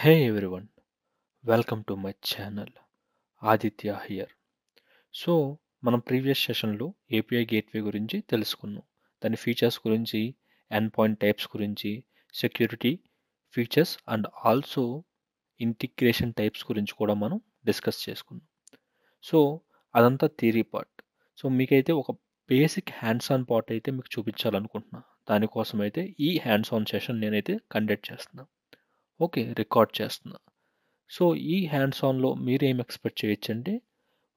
Hey everyone, welcome to my channel. Aditya here. So మనం previous సెషన్లో API gateway గురించి తెలుసుకున్నాం. దాని ఫీచర్స్ గురించి, ఎండ్ పాయింట్ టైప్స్ గురించి, security features and also integration types గురించి కూడా మనం డిస్కస్ చేసుకున్నాం. సో అదంతా థియరీ పార్ట్. సో మీకైతే ఒక బేసిక్ హ్యాండ్స్ ఆన్ పార్ట్ అయితే మీకు చూపించాలనుకుంటున్నా. దానికోసం అయితే ఈ హ్యాండ్స్ ఆన్ సెషన్ నేనైతే కండక్ట్ చేస్తున్నా. ఓకే, రికార్డ్ చేస్తున్నా. సో ఈ హ్యాండ్స్ ఆన్లో మీరు ఏం ఎక్స్పెక్ట్ చేయొచ్చంటే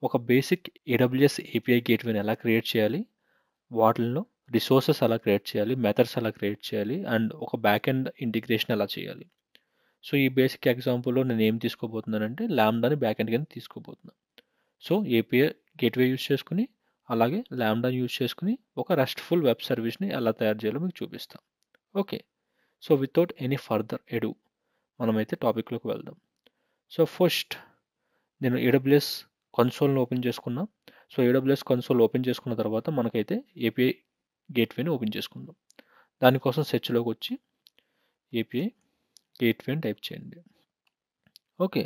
ఒక బేసిక్ ఏడబ్ల్యూఎస్ ఏపీఐ గేట్వేని ఎలా క్రియేట్ చేయాలి, వాటిల్లో రిసోర్సెస్ ఎలా క్రియేట్ చేయాలి, మెథడ్స్ ఎలా క్రియేట్ చేయాలి అండ్ ఒక బ్యాక్ ఎండ్ ఇంటిగ్రేషన్ ఎలా చేయాలి. సో ఈ బేసిక్ ఎగ్జాంపుల్లో నేను ఏం తీసుకోబోతున్నానంటే ల్యాండాని బ్యాక్ ఎండ్ కింద తీసుకోబోతున్నాను. సో ఏపీఐ గేట్వే యూస్ చేసుకుని అలాగే ల్యాండాని యూస్ చేసుకుని ఒక రెస్ట్ఫుల్ వెబ్ సర్వీస్ని ఎలా తయారు చేయాలో మీకు చూపిస్తాం. Okay, so without any further ఎడు మనమైతే టాపిక్లోకి వెళ్దాం. సో ఫస్ట్ నేను ఏడబ్ల్యూఎస్ కన్సోల్ని ఓపెన్ చేసుకున్నా. సో ఏడబ్ల్యూఎస్ కన్సోల్ ఓపెన్ చేసుకున్న తర్వాత మనకైతే ఏపీఐ గేట్వేని ఓపెన్ చేసుకుందాం. దానికోసం సెర్చ్లోకి వచ్చి ఏపీఐ గేట్వే అని టైప్ చేయండి. ఓకే,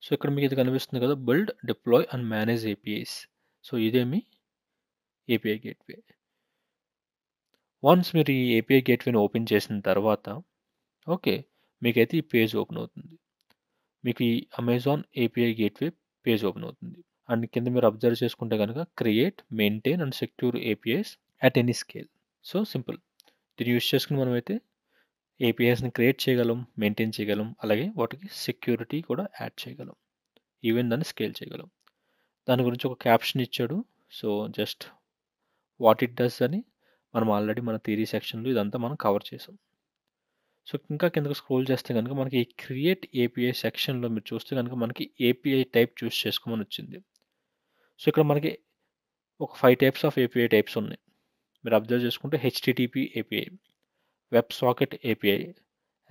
సో ఇక్కడ మీకు ఇది కనిపిస్తుంది కదా, build, deploy and manage APIs. So ఇదేమి ఏపీఐ గేట్వే. వన్స్ మీరు ఈ ఏపీఐ గేట్వేని ఓపెన్ చేసిన తర్వాత ఓకే మీకైతే ఈ పేజ్ ఓపెన్ అవుతుంది. మీకు ఈ Amazon API gateway page open అవుతుంది. అండ్ కింద మీరు అబ్జర్వ్ చేసుకుంటే కనుక create, maintain and secure APIs at any scale. So simple. దీన్ని యూస్ చేసుకుని మనమైతే ఏపీఐస్ని క్రియేట్ చేయగలం, మెయింటైన్ చేయగలం, అలాగే వాటికి సెక్యూరిటీ కూడా యాడ్ చేయగలం, ఈవెన్ దాన్ని స్కేల్ చేయగలం. దాని గురించి ఒక క్యాప్షన్ ఇచ్చాడు. So just what it does అని మనం ఆల్రెడీ మన థియరీ సెక్షన్లో ఇదంతా మనం కవర్ చేసాం. సో ఇంకా కిందకు స్క్రోల్ చేస్తే కనుక మనకి ఈ క్రియేట్ ఏపీఐ సెక్షన్లో మీరు చూస్తే కనుక మనకి ఏపీఐ టైప్ చూస్ చేసుకోమని వచ్చింది. సో ఇక్కడ మనకి ఒక 5 టైప్స్ ఆఫ్ ఏపీఐ టైప్స్ ఉన్నాయి. మీరు అబ్జర్వ్ చేసుకుంటే HTTP API, web socket API,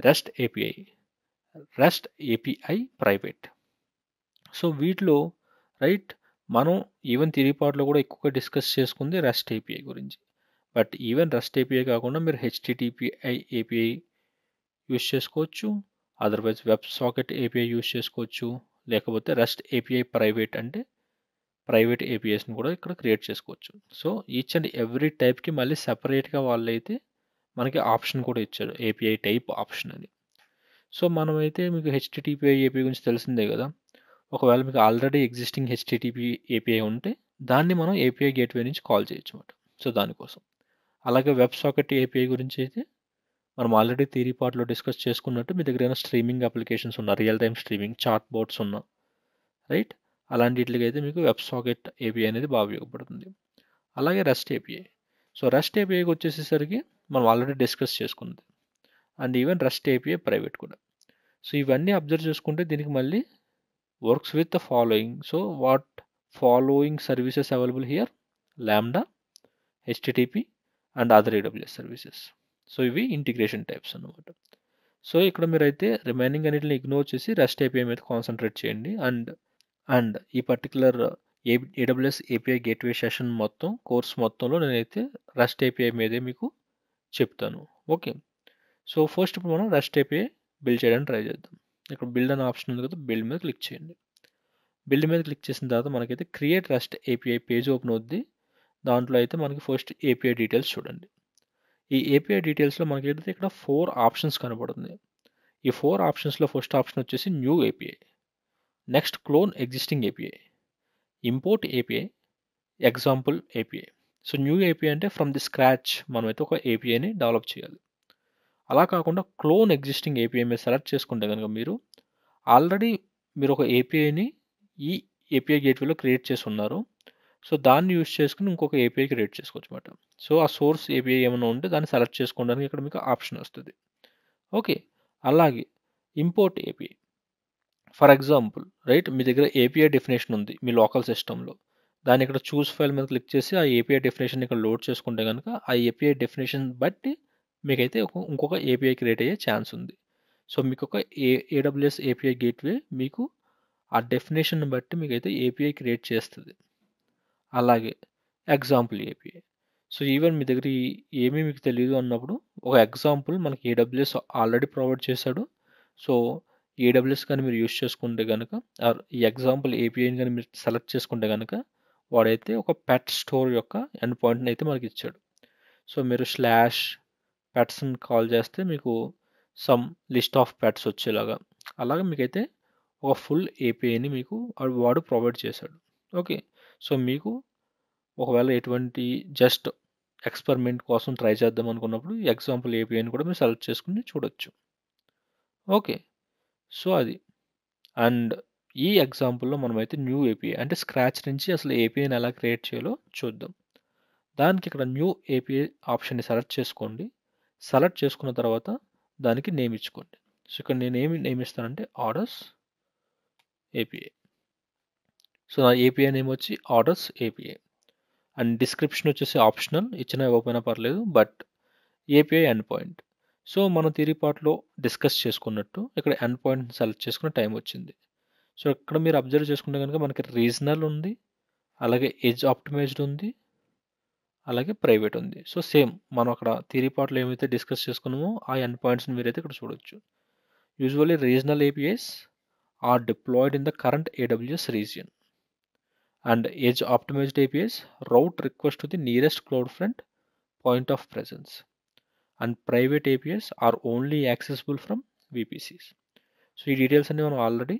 REST API, REST API private. So వీటిలో రైట్ మనం ఈవెన్ థియరీ పార్ట్లో కూడా ఎక్కువగా డిస్కస్ చేసుకుంది రెస్ట్ ఏపీఐ గురించి. బట్ ఈవెన్ రెస్ట్ ఏపీఐ కాకుండా మీరు హెచ్టిటిపిఐ ఏపీఐ యూస్ చేసుకోవచ్చు, otherwise web socket API use చేసుకోవచ్చు, లేకపోతే రెస్ట్ ఏపీఐ ప్రైవేట్ అంటే ప్రైవేట్ ఏపీఐస్ని కూడా ఇక్కడ క్రియేట్ చేసుకోవచ్చు. సో ఈచ్ అండ్ ఎవ్రీ టైప్కి మళ్ళీ సెపరేట్గా వాళ్ళైతే మనకి ఆప్షన్ కూడా ఇచ్చారు, ఏపీఐ టైప్ ఆప్షన్ అని. సో మనమైతే మీకు హెచ్టిటిపిఐ ఏపీఐ గురించి తెలిసిందే కదా. ఒకవేళ మీకు ఆల్రెడీ ఎగ్జిస్టింగ్ హెచ్టిటిపి ఏపీఐ ఉంటే దాన్ని మనం ఏపీఐ గేట్వే నుంచి కాల్ చేయొచ్చు అన్నమాట. సో దానికోసం. అలాగే వెబ్ సాకెట్ ఏపీఐ గురించి అయితే మనం ఆల్రెడీ థియరీ పార్ట్లో డిస్కస్ చేసుకున్నట్టు మీ దగ్గర ఏమైనా స్ట్రీమింగ్ అప్లికేషన్స్ ఉన్నా, real time streaming, chat bots ఉన్నా రైట్, అలాంటి అయితే మీకు వెబ్ సాకెట్ ఏపీఐ అనేది బాగా ఉపయోగపడుతుంది. అలాగే రెస్ట్ ఏపీఐ. సో రెస్ట్ ఏపీఐకి వచ్చేసేసరికి మనం ఆల్రెడీ డిస్కస్ చేసుకుంది. And even REST API private కూడా. సో ఇవన్నీ అబ్జర్వ్ చేసుకుంటే దీనికి మళ్ళీ works with the following. So what following services available here? Lambda, HTTP and other AWS services. So ఇవి ఇంటిగ్రేషన్ టైప్స్ అన్నమాట. So ఇక్కడ మీరైతే రిమైనింగ్ అన్నిటిని ఇగ్నోర్ చేసి రెస్ట్ ఏపీఐ మీద కాన్సన్ట్రేట్ చేయండి. అండ్ ఈ particular AWS API gateway session మొత్తం కోర్స్ మొత్తంలో నేనైతే రెస్ట్ ఏపీఐ మీదే మీకు చెప్తాను. ఓకే, సో ఫస్ట్ ఇప్పుడు మనం రెస్ట్ ఏపీఐ బిల్డ్ చేయడానికి ట్రై చేద్దాం. ఇక్కడ బిల్డ్ అనే ఆప్షన్ ఉంది కదా, బిల్డ్ మీద క్లిక్ చేయండి. బిల్డ్ మీద క్లిక్ చేసిన తర్వాత మనకైతే create rest API page open అవుద్ది. దాంట్లో అయితే మనకి ఫస్ట్ ఏపీఐ డీటెయిల్స్ చూడండి. ఈ ఏపీఐ డీటెయిల్స్లో మనకైతే ఇక్కడ 4 ఆప్షన్స్ కనబడుతుంది. ఈ 4 ఆప్షన్స్లో ఫస్ట్ ఆప్షన్ వచ్చేసి new API, next clone existing API, import API, example API. So new API అంటే ఫ్రమ్ ది స్క్రాచ్ మనమైతే ఒక ఏపీఐని డెవలప్ చేయాలి. అలా కాకుండా క్లోన్ ఎగ్జిస్టింగ్ ఏపీఐ మీద సెలెక్ట్ చేసుకుంటే కనుక మీరు ఆల్రెడీ మీరు ఒక ఏపీఐని ఈ ఏపీఐ గేట్వేలో క్రియేట్ చేసి ఉన్నారు. సో దాన్ని యూస్ చేసుకుని ఇంకొక ఏపీఐ క్రియేట్ చేసుకోవచ్చు అనమాట. సో ఆ సోర్స్ ఏపీఐ ఏమైనా ఉంటే దాన్ని సెలెక్ట్ చేసుకోవడానికి ఇక్కడ మీకు ఆప్షన్ వస్తుంది. ఓకే, అలాగే import API. For example right, మీ దగ్గర ఏపీఐ డెఫినేషన్ ఉంది మీ లోకల్ సిస్టంలో. దాన్ని ఇక్కడ చూస్ ఫైల్ మీద క్లిక్ చేసి ఆ ఏపీఐ డెఫినేషన్ ఇక్కడ లోడ్ చేసుకుంటే కనుక ఆ ఏపీఐ డెఫినేషన్ బట్టి మీకైతే ఇంకొక ఏపీఐ క్రియేట్ అయ్యే ఛాన్స్ ఉంది. సో మీకు ఒక ఏడబ్ల్యూఎస్ ఏపీఐ గేట్వే మీకు ఆ డెఫినేషన్ బట్టి మీకైతే ఏపీఐ క్రియేట్ చేస్తుంది. అలాగే ఎగ్జాంపుల్ ఏపీఐ. సో ఈవెన్ మీ దగ్గర ఏమీ మీకు తెలియదు అన్నప్పుడు ఒక ఎగ్జాంపుల్ మనకి ఏడబ్ల్యూఎస్ ఆల్రెడీ ప్రొవైడ్ చేశాడు. సో ఏడబ్ల్యూఎస్ కానీ మీరు యూస్ చేసుకుంటే కనుక, ఆర్ ఈ ఎగ్జాంపుల్ ఏపీఐని కానీ మీరు సెలెక్ట్ చేసుకుంటే కనుక, వాడైతే ఒక పెట్ స్టోర్ యొక్క ఎండ్ పాయింట్ని అయితే మనకి ఇచ్చాడు. సో మీరు స్లాష్ పెట్స్ని కాల్ చేస్తే మీకు సమ్ లిస్ట్ ఆఫ్ పెట్స్ వచ్చేలాగా, అలాగే మీకైతే ఒక ఫుల్ ఏపీఐని మీకు వాడు ప్రొవైడ్ చేశాడు. ఓకే, సో మీకు ఒకవేళ ఎటువంటి జస్ట్ ఎక్స్పెరిమెంట్ కోసం ట్రై చేద్దాం అనుకున్నప్పుడు ఎగ్జాంపుల్ ఏపీఐని కూడా మీరు సెలెక్ట్ చేసుకుని చూడొచ్చు. ఓకే, సో అది. అండ్ ఈ ఎగ్జాంపుల్లో మనమైతే న్యూ ఏపీఐ అంటే స్క్రాచ్ నుంచి అసలు ఏపీఐని ఎలా క్రియేట్ చేయాలో చూద్దాం. దానికి ఇక్కడ న్యూ ఏపీఐ ఆప్షన్ని సెలెక్ట్ చేసుకోండి. సెలెక్ట్ చేసుకున్న తర్వాత దానికి నేమ్ ఇచ్చుకోండి. సో ఇక్కడ నేను ఏమి నేమ్ ఇస్తానంటే ఆర్డర్స్ ఏపీఐ. సో నా ఏపీఐ నేమ్ వచ్చి ఆర్డర్స్ ఏపీఐ. అండ్ డిస్క్రిప్షన్ వచ్చేసి ఆప్షనల్, ఇచ్చినా ఇవ్వకపోయినా పర్లేదు, but API end point. So మనం థియరీ పార్ట్లో డిస్కస్ చేసుకున్నట్టు ఇక్కడ ఎండ్ పాయింట్ సెలెక్ట్ చేసుకునే టైం వచ్చింది. సో ఇక్కడ మీరు అబ్జర్వ్ చేసుకుంటే కనుక మనకి రీజనల్ ఉంది, అలాగే ఎడ్జ్ ఆప్టిమైజ్డ్ ఉంది, అలాగే ప్రైవేట్ ఉంది. సో సేమ్ మనం అక్కడ థియరీ పార్ట్లో ఏమైతే డిస్కస్ చేసుకున్నామో ఆ ఎండ్ పాయింట్స్ని మీరైతే ఇక్కడ చూడొచ్చు. Usually regional APIs are deployed in the current AWS region. And edge optimized APIs route request to the nearest CloudFront point of presence. And private APIs are only accessible from VPCs. So ఈ details అన్ని మనం already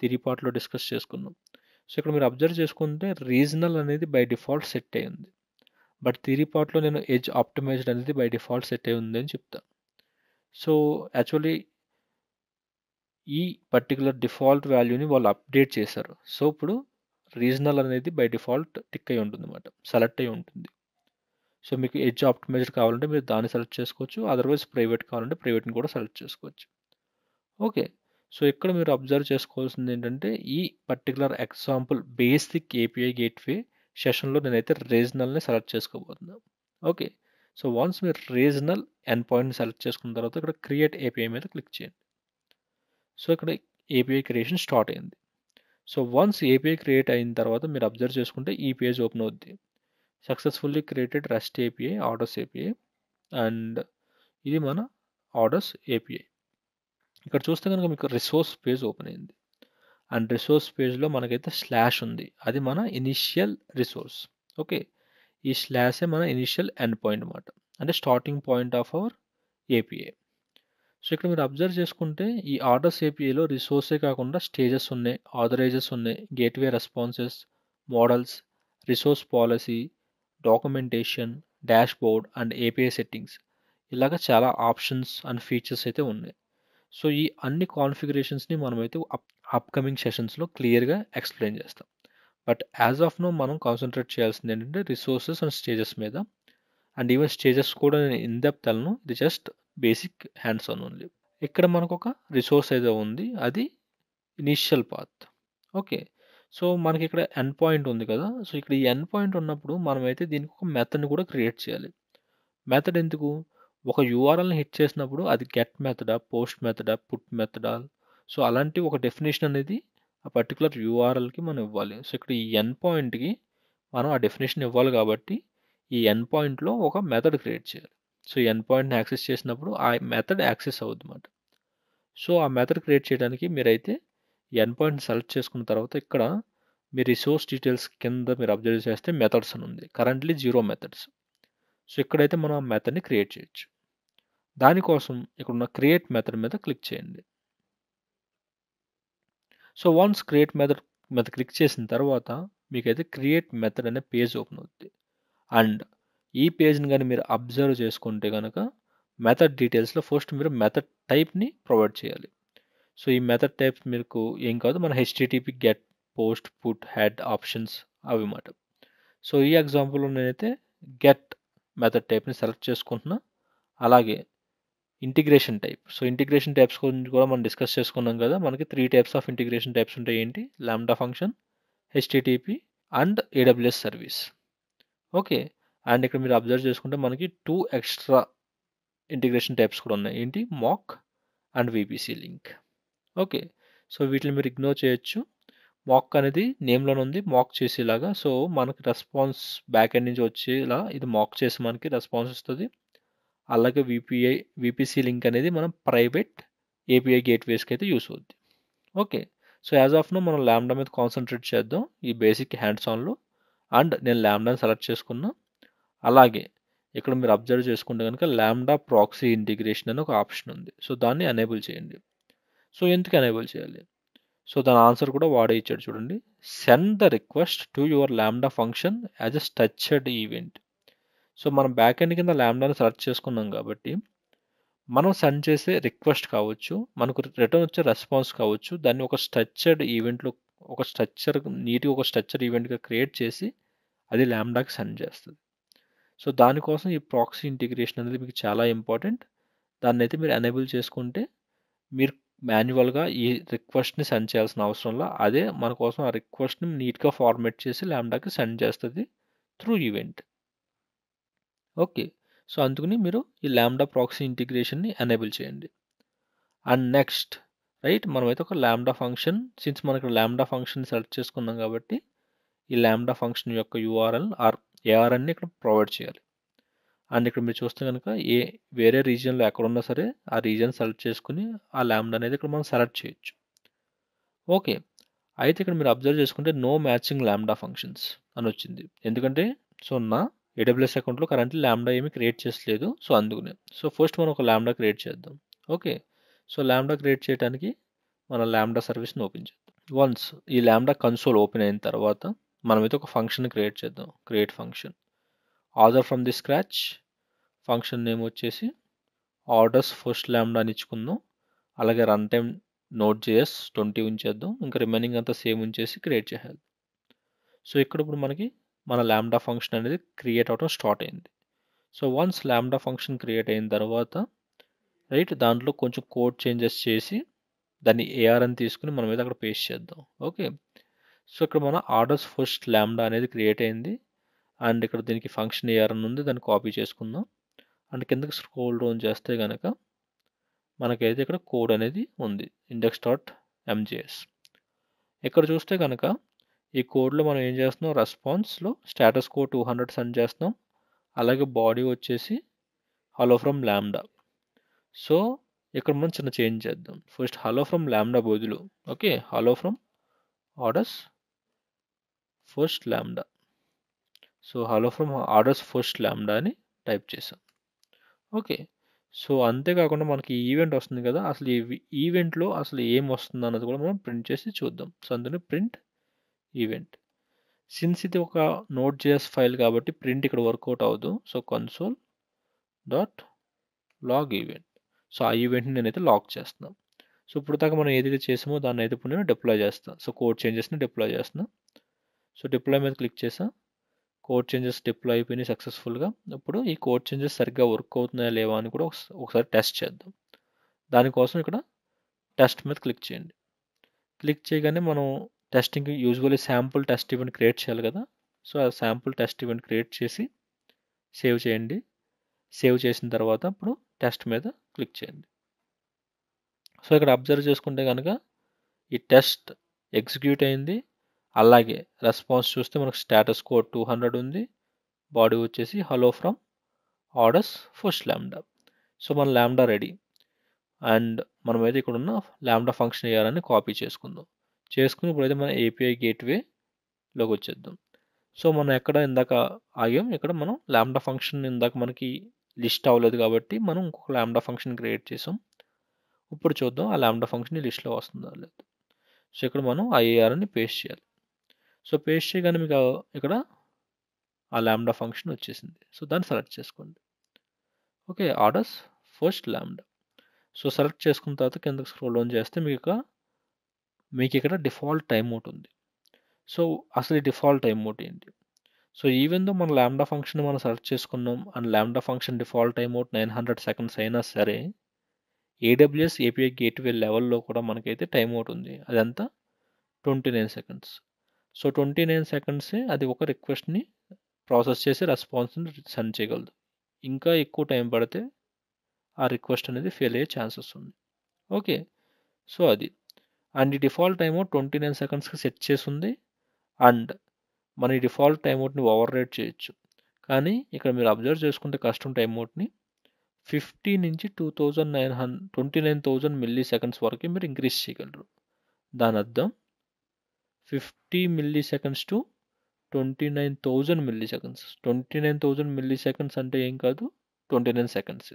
theory పార్ట్లో discuss చేసుకున్నాం. So ఇక్కడ మీరు observe చేసుకుంటే regional అనేది by default set అయి ఉంది, బట్ థియరీ పార్ట్లో నేను ఎడ్జ్ ఆప్టిమైజ్డ్ అనేది బై డిఫాల్ట్ సెట్ అయి ఉంది అని చెప్తాను. సో యాక్చువల్లీ ఈ పర్టికులర్ డిఫాల్ట్ వాల్యూని వాళ్ళు అప్డేట్ చేశారు. సో ఇప్పుడు రీజనల్ అనేది బై డిఫాల్ట్ టిక్ అయి ఉంటుంది అనమాట, సెలెక్ట్ అయి ఉంటుంది. సో మీకు ఎడ్జ్ ఆప్టిమైజ్డ్ కావాలంటే మీరు దాన్ని సెలెక్ట్ చేసుకోవచ్చు, అదర్వైజ్ ప్రైవేట్ కావాలంటే ప్రైవేట్ని కూడా సెలెక్ట్ చేసుకోవచ్చు. ఓకే, సో ఇక్కడ మీరు అబ్జర్వ్ చేసుకోవాల్సింది ఏంటంటే ఈ particular example basic API gateway సెషన్లో నేనైతే రీజనల్ని సెలెక్ట్ చేసుకోబోతున్నాను. ఓకే, సో వన్స్ మీరు రీజనల్ ఎండ్ పాయింట్ని సెలెక్ట్ చేసుకున్న తర్వాత ఇక్కడ క్రియేట్ ఏపీఐ మీద క్లిక్ చేయండి. సో ఇక్కడ ఏపీఐ క్రియేషన్ స్టార్ట్ అయింది. సో వన్స్ ఏపీఐ క్రియేట్ అయిన తర్వాత మీరు అబ్జర్వ్ చేసుకుంటే ఈ పేజ్ ఓపెన్ అవుద్ది. Successfully created rest API orders API, and ఇది మన ఆర్డర్స్ ఏపీఐ. ఇక్కడ చూస్తే కనుక మీకు రిసోర్స్ పేజ్ ఓపెన్ అయింది. అండ్ రిసోర్స్ పేజ్లో మనకైతే స్లాష్ ఉంది, అది మన ఇనిషియల్ రిసోర్స్. ఓకే, ఈ స్లాషే మన ఇనిషియల్ ఎండ్ పాయింట్ అనమాట, అంటే starting point of our API. So ఇక్కడ మీరు అబ్జర్వ్ చేసుకుంటే ఈ ఆర్డర్స్ ఏపీఐలో రిసోర్సే కాకుండా స్టేజెస్ ఉన్నాయి, ఆథరైజెస్ ఉన్నాయి, gateway responses, models, resource policy, documentation, dash board and API settings, ఇలాగ చాలా ఆప్షన్స్ అండ్ ఫీచర్స్ అయితే ఉన్నాయి. సో ఈ అన్ని కాన్ఫిగరేషన్స్ని మనమైతే అప్కమింగ్ సెషన్స్లో క్లియర్గా ఎక్స్ప్లెయిన్ చేస్తాం. బట్ యాజ్ ఆఫ్ నో మనం కాన్సన్ట్రేట్ చేయాల్సింది ఏంటంటే రిసోర్సెస్ అండ్ స్టేజెస్ మీద. అండ్ ఈవెన్ స్టేజెస్ కూడా నేను ఇన్ డెప్త్ వెళ్ళను, ఇది just basic hands on only. ఇక్కడ మనకు ఒక రిసోర్స్ అయితే ఉంది, అది ఇనిషియల్ పాత్. ఓకే, సో మనకి ఇక్కడ ఎండ్ పాయింట్ ఉంది కదా, సో ఇక్కడ ఈ ఎండ్ పాయింట్ ఉన్నప్పుడు మనమైతే దీనికి ఒక మెథడ్ని కూడా క్రియేట్ చేయాలి. మెథడ్ ఎందుకు? ఒక యూఆర్ఎల్ని హిట్ చేసినప్పుడు అది గెట్ మెథడా, పోస్ట్ మెథడా, పుట్ మెథడా, సో అలాంటి ఒక డెఫినేషన్ అనేది ఆ పర్టికులర్ యూఆర్ఎల్కి మనం ఇవ్వాలి. సో ఇక్కడ ఈ ఎండ్ పాయింట్కి మనం ఆ డెఫినేషన్ ఇవ్వాలి కాబట్టి ఈ ఎండ్ పాయింట్లో ఒక మెథడ్ క్రియేట్ చేయాలి. సో ఈ ఎండ్ పాయింట్ని యాక్సెస్ చేసినప్పుడు ఆ మెథడ్ యాక్సెస్ అవుతుంది అన్నమాట. సో ఆ మెథడ్ క్రియేట్ చేయడానికి మీరైతే ఎండ్ పాయింట్ సెలెక్ట్ చేసుకున్న తర్వాత ఇక్కడ మీ రిసోర్స్ డీటెయిల్స్ కింద మీరు అబ్జర్వ్ చేస్తే మెథడ్స్ అని ఉంది, కరెంట్లీ 0 మెథడ్స్. సో ఇక్కడైతే మనం ఆ మెథడ్ని క్రియేట్ చేయొచ్చు. దానికోసం ఇక్కడ ఉన్న క్రియేట్ మెథడ్ మీద క్లిక్ చేయండి. సో వన్స్ క్రియేట్ మెథడ్ మీద క్లిక్ చేసిన తర్వాత మీకైతే క్రియేట్ మెథడ్ అనే పేజ్ ఓపెన్ అవుతుంది. అండ్ ఈ పేజ్ని కానీ మీరు అబ్జర్వ్ చేసుకుంటే కనుక మెథడ్ డీటెయిల్స్లో ఫస్ట్ మీరు మెథడ్ టైప్ని ప్రొవైడ్ చేయాలి. సో ఈ మెథడ్ టైప్స్ మీకు ఏం కాదు, మన HTTP get, post, put, head options అవి మాట. సో ఈ ఎగ్జాంపుల్లో నేనైతే గెట్ మెథడ్ టైప్ని సెలెక్ట్ చేసుకుంటున్నా. అలాగే integration type, so integration types గురించి కూడా మనం డిస్కస్ చేసుకున్నాం కదా, మనకి 3 టైప్స్ ఆఫ్ ఇంటిగ్రేషన్ టైప్స్ ఉంటాయి. ఏంటి? Lambda function, HTTP and AWS service. Okay, and ఇక్కడ మీరు అబ్జర్వ్ చేసుకుంటే మనకి 2 ఎక్స్ట్రా ఇంటిగ్రేషన్ టైప్స్ కూడా ఉన్నాయి. ఏంటి? Mock and VPC link. Okay, so వీటిని మీరు ఇగ్నోర్ చేయొచ్చు. మాక్ అనేది నేమ్లోనే ఉంది, మాక్ చేసేలాగా. సో మనకి రెస్పాన్స్ బ్యాక్ ఎండ్ నుంచి వచ్చేలా ఇది మాక్ చేసి మనకి రెస్పాన్స్ ఇస్తుంది. అలాగే విపిసి లింక్ అనేది మనం ప్రైవేట్ ఏపీఐ గేట్వేస్కి అయితే యూస్ అవుద్ది. Okay, so as of now మనం ల్యాండా మీద కాన్సన్ట్రేట్ చేద్దాం ఈ బేసిక్ హ్యాండ్స్ ఆన్లో. అండ్ నేను ల్యాండాని సెలెక్ట్ చేసుకున్నా. అలాగే ఇక్కడ మీరు అబ్జర్వ్ చేసుకుంటే కనుక ల్యాండా ప్రాక్సీ ఇంటిగ్రేషన్ అని ఒక ఆప్షన్ ఉంది. సో దాన్ని ఎనేబుల్ చేయండి. సో ఎందుకు ఎనేబుల్ చేయాలి? సో దాని ఆన్సర్ కూడా వాడే ఇచ్చాడు చూడండి. Send the request to your lambda function as a structured event. So మనం బ్యాక్ ఎండ్ కింద ల్యాండాని సెలెక్ట్ చేసుకున్నాం కాబట్టి మనం సెండ్ చేసే రిక్వెస్ట్ కావచ్చు, మనకు రిటర్న్ వచ్చే రెస్పాన్స్ కావచ్చు, దాన్ని ఒక స్ట్రక్చర్డ్ ఈవెంట్లో ఒక నీట్గా ఒక స్ట్రక్చర్ ఈవెంట్గా క్రియేట్ చేసి అది ల్యాండాకి సెండ్ చేస్తుంది. సో దానికోసం ఈ ప్రాక్సీ ఇంటిగ్రేషన్ అనేది మీకు చాలా ఇంపార్టెంట్. దాన్ని అయితే మీరు ఎనేబుల్ చేసుకుంటే మీరు మాన్యువల్గా ఈ రిక్వెస్ట్ని సెండ్ చేయాల్సిన అవసరంలో అదే మన కోసం ఆ రిక్వెస్ట్ని నీట్గా ఫార్మేట్ చేసి ల్యాండాకి సెండ్ చేస్తుంది త్రూ ఈవెంట్. ఓకే, సో అందుకని మీరు ఈ ల్యాండా ప్రాక్సీ ఇంటిగ్రేషన్ని ఎనేబుల్ చేయండి. అండ్ నెక్స్ట్ రైట్, మనమైతే ఒక ల్యాండా ఫంక్షన్, సిన్స్ మనకి ల్యాండా ఫంక్షన్ సెలెక్ట్ చేసుకున్నాం కాబట్టి ఈ ల్యాండా ఫంక్షన్ యొక్క యూఆర్ఎల్ ఆర్ ఏఆర్ఎన్ని ఇక్కడ ప్రొవైడ్ చేయాలి. అండ్ ఇక్కడ మీరు చూస్తే కనుక వేరే రీజియన్లో ఎక్కడున్నా సరే ఆ రీజియన్ సెలెక్ట్ చేసుకుని ఆ ల్యాండా అనేది ఇక్కడ మనం సెలెక్ట్ చేయొచ్చు. ఓకే, అయితే ఇక్కడ మీరు అబ్జర్వ్ చేసుకుంటే నో మ్యాచింగ్ ల్యాండా ఫంక్షన్స్ అని వచ్చింది. ఎందుకంటే సో నా AWS అకౌంట్లో కరెంట్లీ ల్యాండా ఏమి క్రియేట్ చేసలేదు. సో అందుకనే సో ఫస్ట్ మనం ఒక ల్యాండా క్రియేట్ చేద్దాం. ఓకే, సో ల్యాండా క్రియేట్ చేయడానికి మన ల్యాండా సర్వీస్ని ఓపెన్ చేద్దాం. వన్స్ ఈ ల్యాండా కన్సోల్ ఓపెన్ అయిన తర్వాత మనమైతే ఒక ఫంక్షన్ క్రియేట్ చేద్దాం. Create function order from the scratch. Function name వచ్చేసి ఆర్డర్స్ ఫస్ట్ ల్యాండా అని ఇచ్చుకుందాం. అలాగే రన్ టైమ్ Node.js 20 ఉంచేద్దాం. ఇంకా రిమైనింగ్ అంతా సేమ్ ఉంచేసి క్రియేట్ చేయాలి. సో ఇక్కడ ఇప్పుడు మనకి మన ల్యాండా ఫంక్షన్ అనేది క్రియేట్ అవడం స్టార్ట్ అయింది. సో వన్స్ ల్యాండా ఫంక్షన్ క్రియేట్ అయిన తర్వాత రైట్ దాంట్లో కొంచెం కోడ్ చేంజెస్ చేసి దాన్ని ఏఆర్ అని తీసుకుని మనం మీద అక్కడ పేస్ట్ చేద్దాం. ఓకే, సో ఇక్కడ మన ఆర్డర్స్ ఫస్ట్ ల్యాండా అనేది క్రియేట్ అయింది. అండ్ ఇక్కడ దీనికి ఫంక్షన్ ఏఆర్ అని ఉంది, దాన్ని కాపీ చేసుకుందాం. అండ్ కిందకి స్క్రోల్ డౌన్ చేస్తే కనుక మనకైతే ఇక్కడ కోడ్ అనేది ఉంది, index.mjs. ఇక్కడ చూస్తే కనుక ఈ కోడ్లో మనం ఏం చేస్తున్నాం, రెస్పాన్స్లో స్టేటస్ కోడ్ 200 సెండ్ చేస్తున్నాం. అలాగే బాడీ వచ్చేసి హలో ఫ్రమ్ ల్యాండా. సో ఇక్కడ మనం చిన్న చేంజ్ చేద్దాం. ఫస్ట్ హలో ఫ్రమ్ ల్యాండా బదులు okay hello from orders first lambda. So hello from orders first lambda అని టైప్ చేసాం. ఓకే, సో అంతేకాకుండా మనకి ఈవెంట్ వస్తుంది కదా, అసలు ఈ ఈవెంట్లో అసలు ఏం వస్తుంది అన్నది కూడా మనం ప్రింట్ చేసి చూద్దాం. సో అందుకని ప్రింట్ ఈవెంట్. సిన్స్ ఇది ఒక Node.js ఫైల్ కాబట్టి ప్రింట్ ఇక్కడ వర్కౌట్ అవ్వదు. So console dot log event. So ఆ ఈవెంట్ని నేనైతే లాక్ చేస్తున్నాను. సో ఇప్పుడు దాకా మనం ఏదైతే చేసామో దాన్ని అయితే ఇప్పుడు నేను డిప్లాయ్ చేస్తాను. సో కోడ్ చేంజెస్ని డిప్లాయ్ చేస్తున్నాను. సో డిప్లాయ్ మీద క్లిక్ చేసా. కోడ్ చేంజెస్ డిప్లాయ్ అయిపోయినాయి సక్సెస్ఫుల్గా. ఇప్పుడు ఈ కోడ్ చేంజెస్ సరిగ్గా వర్క్ అవుతున్నాయా లేవా అని కూడా ఒకసారి టెస్ట్ చేద్దాం. దానికోసం ఇక్కడ టెస్ట్ మీద క్లిక్ చేయండి. క్లిక్ చేయగానే మనం testing usually sample test event create చేయాలి కదా. సో ఆ శాంపుల్ టెస్ట్ ఈవెంట్ క్రియేట్ చేసి సేవ్ చేయండి. సేవ్ చేసిన తర్వాత ఇప్పుడు టెస్ట్ మీద క్లిక్ చేయండి. సో ఇక్కడ అబ్జర్వ్ చేసుకుంటే కనుక ఈ టెస్ట్ ఎగ్జిక్యూట్ అయింది. అలాగే రెస్పాన్స్ చూస్తే మనకు స్టేటస్ కోడ్ 200 ఉంది. బాడీ వచ్చేసి hello from orders first lambda. So మన ల్యాండా రెడీ. అండ్ మనమైతే ఇక్కడ ఉన్న ల్యాండా ఫంక్షన్ వేయాలని కాపీ చేసుకుందాం. చేసుకుని ఇప్పుడైతే మన ఏపీఐ గేట్వేలోకి వచ్చేద్దాం. సో మనం ఎక్కడ ఇందాక ఆగాం, ఇక్కడ మనం ల్యాండా ఫంక్షన్ ఇందాక మనకి లిస్ట్ అవ్వలేదు కాబట్టి మనం ఇంకొక ల్యాండా ఫంక్షన్ క్రియేట్ చేసాం. ఇప్పుడు చూద్దాం ఆ ల్యాండా ఫంక్షన్ లిస్ట్లో వస్తుందా లేదు. సో ఇక్కడ మనం ఐఏఆర్ని పేస్ట్ చేయాలి. సో పేస్ట్ చేయగానే మీకు ఇక్కడ ఆ ల్యాండా ఫంక్షన్ వచ్చేసింది. సో దాన్ని సెలెక్ట్ చేసుకోండి. Okay, orders first lambda. So select చేసుకున్న తర్వాత కిందకి స్క్రోల్ డౌన్ చేస్తే మీకు ఇక్కడ డిఫాల్ట్ టైమ్ అవుట్ ఉంది. సో అసలు ఈ డిఫాల్ట్ టైమ్ అవుట్ ఏంటి? సో ఈవెన్ దో మన ల్యాండా ఫంక్షన్ మనం సెలెక్ట్ చేసుకున్నాం అండ్ ల్యాండా function default time out 900 seconds అయినా సరే AWS API గేట్వే లెవెల్లో కూడా మనకైతే టైమ్ అవుట్ ఉంది. అదంతా 29 సెకండ్స్. సో 29 సెకండ్సే అది ఒక రిక్వెస్ట్ని ప్రాసెస్ చేసి రెస్పాన్స్ని సెండ్ చేయగలదు. ఇంకా ఎక్కువ టైం పడితే ఆ రిక్వెస్ట్ అనేది ఫెయిల్ అయ్యే ఛాన్సెస్ ఉంది. ఓకే, సో అది అండ్ ఈ డిఫాల్ట్ టైమ్అవుట్ 29 సెకండ్స్కి సెట్ చేసి ఉంది. అండ్ మన ఈ డిఫాల్ట్ టైమ్అవుట్ని ఓవర్ రైడ్ చేయొచ్చు. కానీ ఇక్కడ మీరు అబ్జర్వ్ చేసుకుంటే కస్టమ్ టైమ్అవుట్ని 50 నుంచి 29,000 మిల్లీ సెకండ్స్ వరకు మీరు ఇంక్రీజ్ చేయగలరు. దాని అర్థం 50 milli seconds to 29,000 milli seconds. 29,000 milli seconds అంటే ఏం కాదు, 29 సెకండ్స్.